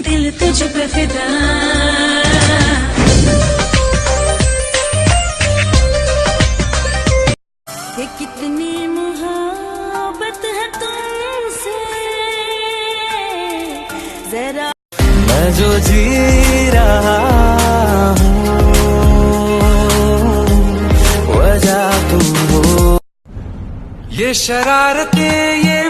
दिल तुझ पे फिदा। ये कितनी मोहब्बत है तुमसे, जरा मैं जो जी रहा हूँ वजह तुम हो। ये शरारतें ये